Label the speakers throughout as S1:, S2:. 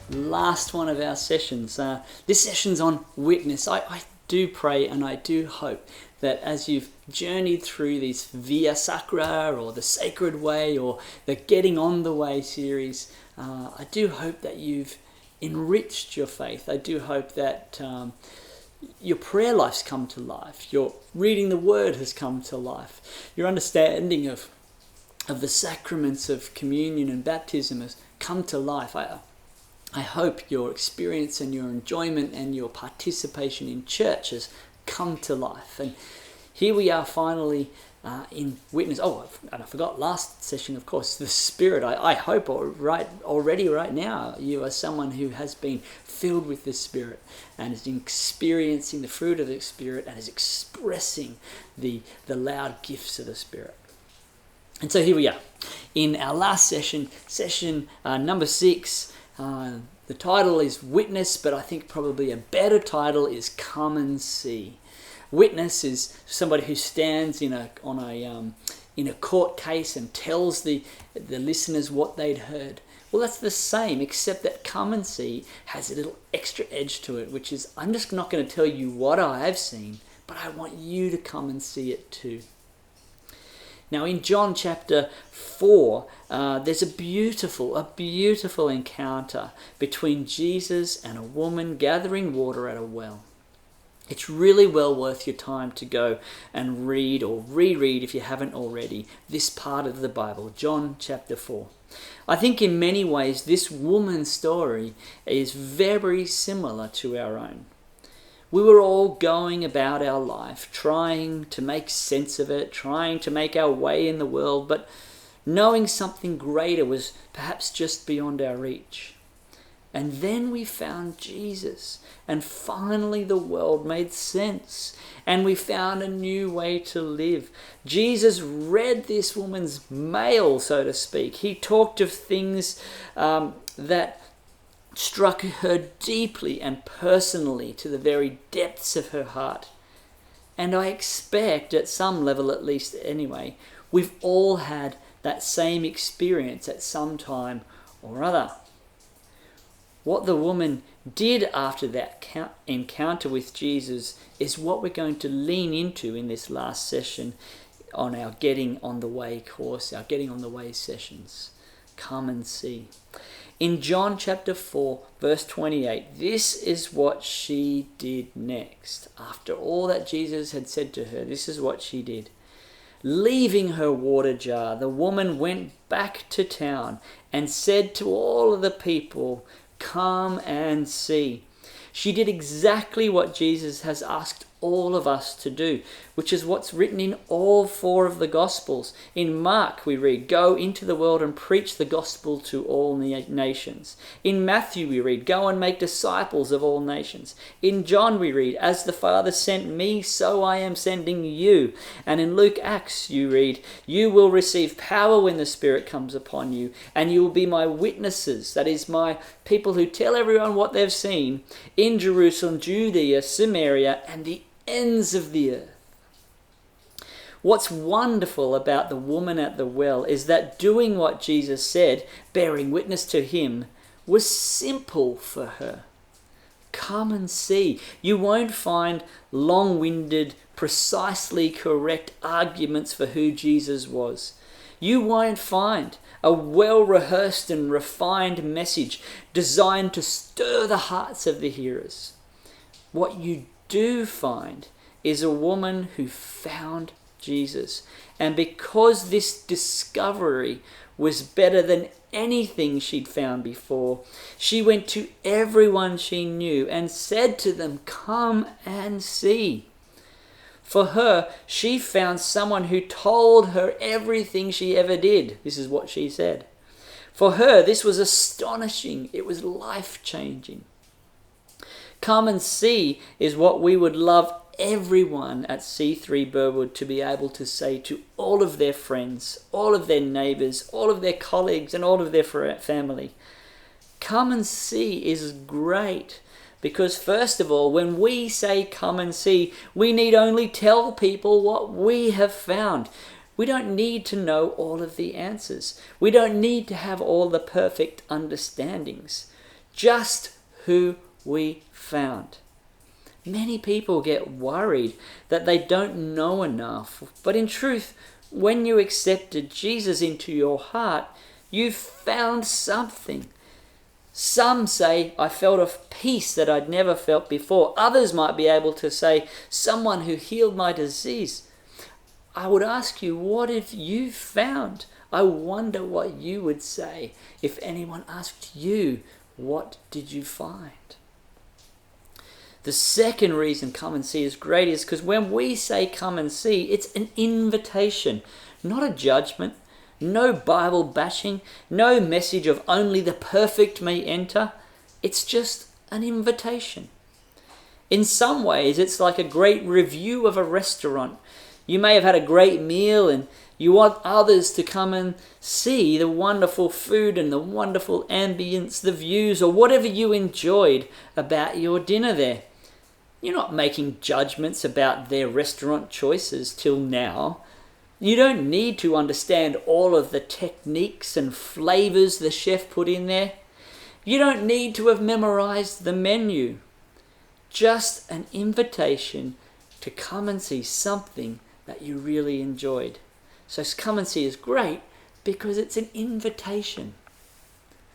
S1: the last one of our sessions. This session's on witness. I do pray and I do hope that as you've journeyed through this Via Sacra or the Sacred Way or the Getting on the Way series, I do hope that you've enriched your faith. I do hope that your prayer life's come to life. Your reading the Word has come to life. Your understanding of the sacraments of communion and baptism has come to life. I hope your experience and your enjoyment and your participation in church has come to life. And here we are finally in witness. Oh, and I forgot last session, of course, the Spirit. I hope already right now you are someone who has been filled with the Spirit and is experiencing the fruit of the Spirit and is expressing the loud gifts of the Spirit. And so here we are in our last session number 6. The title is Witness, but I think probably a better title is Come and See. Witness is somebody who stands in a court case and tells the listeners what they'd heard. Well, that's the same, except that Come and See has a little extra edge to it, which is I'm just not going to tell you what I have seen, but I want you to come and see it too. Now in John chapter 4, there's a beautiful encounter between Jesus and a woman gathering water at a well. It's really well worth your time to go and read or reread, if you haven't already, this part of the Bible, John chapter 4. I think in many ways this woman's story is very similar to our own. We were all going about our life, trying to make sense of it, trying to make our way in the world, but knowing something greater was perhaps just beyond our reach. And then we found Jesus, and finally the world made sense, and we found a new way to live. Jesus read this woman's mail, so to speak. He talked of things that struck her deeply and personally to the very depths of her heart. And I expect, at some level at least anyway, we've all had that same experience at some time or other. What the woman did after that encounter with Jesus is what we're going to lean into in this last session on our Getting on the Way course, our Getting on the Way sessions. Come and see. In John chapter 4, verse 28, this is what she did next. After all that Jesus had said to her, this is what she did. Leaving her water jar, the woman went back to town and said to all of the people, "Come and see." She did exactly what Jesus has asked all of us to do, which is what's written in all 4 of the Gospels. In Mark we read, "Go into the world and preach the gospel to all nations." In Matthew we read, "Go and make disciples of all nations." In John we read, "As the Father sent me, so I am sending you." And in Luke Acts you read, "You will receive power when the Spirit comes upon you, and you will be my witnesses," that is, my people who tell everyone what they've seen, "in Jerusalem, Judea, Samaria, and the ends of the earth." What's wonderful about the woman at the well is that doing what Jesus said, bearing witness to him, was simple for her. Come and see. You won't find long-winded, precisely correct arguments for who Jesus was. You won't find a well-rehearsed and refined message designed to stir the hearts of the hearers. What you do find is a woman who found Jesus. And because this discovery was better than anything she'd found before, she went to everyone she knew and said to them, "Come and see." For her, she found someone who told her everything she ever did. This is what she said. For her, this was astonishing. It was life-changing. Come and see is what we would love everyone at C3 Burwood to be able to say to all of their friends, all of their neighbours, all of their colleagues, and all of their family. Come and see is great because, first of all, when we say come and see, we need only tell people what we have found. We don't need to know all of the answers. We don't need to have all the perfect understandings. just who we found. Many people get worried that they don't know enough, but in truth, when you accepted Jesus into your heart, you found something. Some say, I felt a peace that I'd never felt before. Others might be able to say, someone who healed my disease. I would ask you, what have you found? I wonder what you would say if anyone asked you, what did you find? The second reason come and see is great is because when we say come and see, it's an invitation, not a judgment, no Bible bashing, no message of only the perfect may enter. It's just an invitation. In some ways, it's like a great review of a restaurant. You may have had a great meal and you want others to come and see the wonderful food and the wonderful ambience, the views, or whatever you enjoyed about your dinner there. You're not making judgments about their restaurant choices till now. You don't need to understand all of the techniques and flavors the chef put in there. You don't need to have memorized the menu. Just an invitation to come and see something that you really enjoyed. So come and see is great because it's an invitation.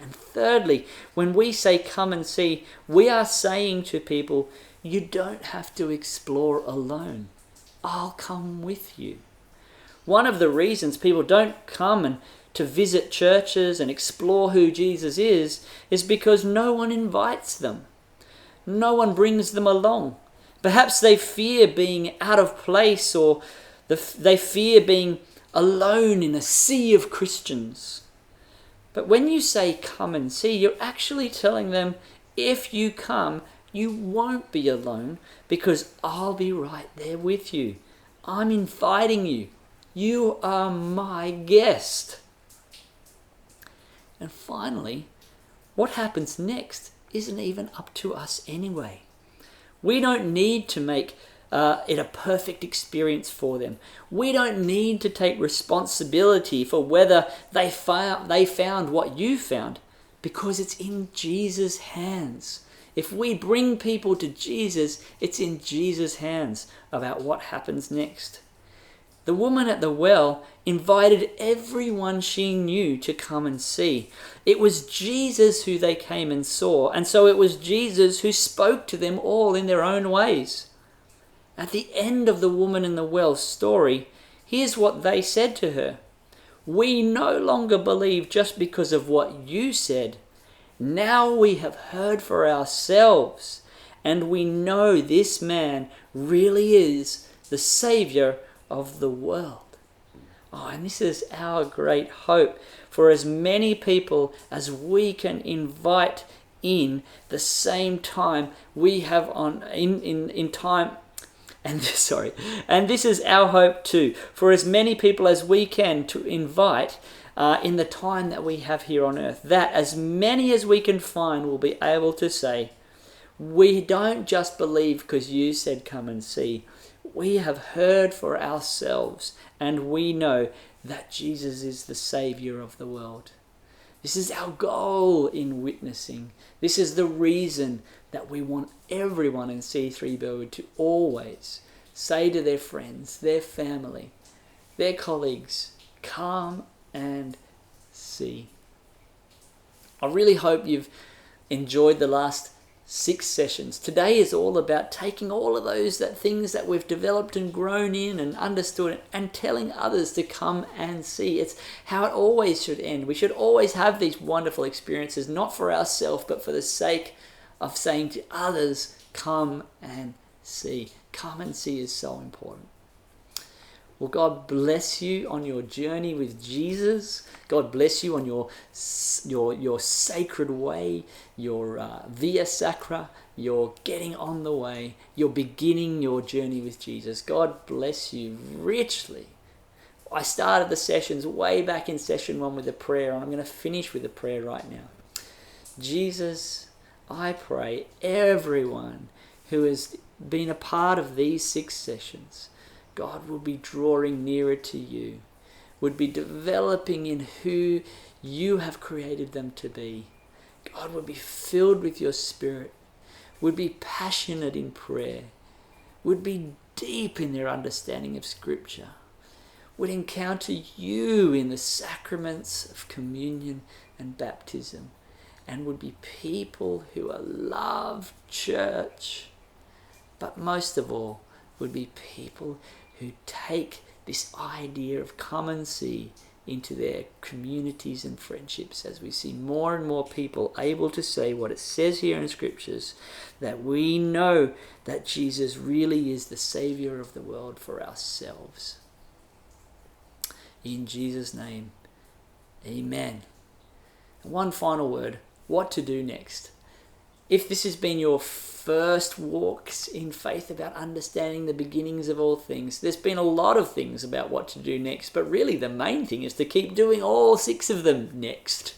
S1: And thirdly, when we say come and see, we are saying to people, you don't have to explore alone. I'll come with you. One of the reasons people don't come and to visit churches and explore who Jesus is because no one invites them. No one brings them along. Perhaps they fear being out of place, or they fear being alone in a sea of Christians. But when you say come and see, you're actually telling them, if you come, you won't be alone because I'll be right there with you. I'm inviting you. You are my guest. And finally, what happens next isn't even up to us anyway. We don't need to make it a perfect experience for them. We don't need to take responsibility for whether they found what you found, because it's in Jesus' hands. If we bring people to Jesus, it's in Jesus' hands about what happens next. The woman at the well invited everyone she knew to come and see. It was Jesus who they came and saw, and so it was Jesus who spoke to them all in their own ways. At the end of the woman in the well story, here's what they said to her. We no longer believe just because of what you said. Now we have heard for ourselves, and we know this man really is the Saviour of the world. Oh, and this is our great hope for as many people as we can invite in the same time we have in time. And this is our hope too, for as many people as we can to invite in the time that we have here on earth, that as many as we can find will be able to say, we don't just believe because you said come and see. We have heard for ourselves, and we know that Jesus is the Saviour of the world. This is our goal in witnessing. This is the reason that we want everyone in C3 Burwood to always say to their friends, their family, their colleagues, come and see. I really hope you've enjoyed the last 6 sessions. Today is all about taking all of those things that we've developed and grown in and understood and telling others to come and see. It's how it always should end. We should always have these wonderful experiences, not for ourselves, but for the sake of saying to others, come and see. Come and see is so important. Well, God bless you on your journey with Jesus. God bless you on your sacred way, your Via Sacra, your getting on the way, you're beginning your journey with Jesus. God bless you richly. I started the sessions way back in session 1 with a prayer, and I'm going to finish with a prayer right now. Jesus, I pray everyone who has been a part of these 6 sessions, God will be drawing nearer to you, would be developing in who you have created them to be. God, would be filled with your Spirit, would be passionate in prayer, would be deep in their understanding of Scripture, would encounter you in the sacraments of communion and baptism, and would be people who love church, but most of all would be people who take this idea of come and see into their communities and friendships, as we see more and more people able to say what it says here in Scriptures, that we know that Jesus really is the Saviour of the world for ourselves. In Jesus' name, amen. One final word, what to do next. If this has been your first walks in faith about understanding the beginnings of all things, there's been a lot of things about what to do next, but really the main thing is to keep doing all 6 of them next.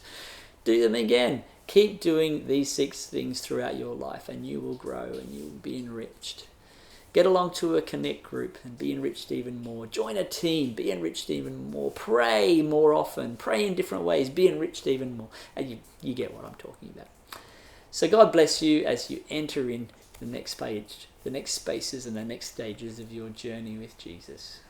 S1: Do them again. Keep doing these 6 things throughout your life and you will grow and you will be enriched. Get along to a connect group and be enriched even more. Join a team, be enriched even more. Pray more often. Pray in different ways, be enriched even more. And you get what I'm talking about. So God bless you as you enter in the next page, the next spaces and the next stages of your journey with Jesus.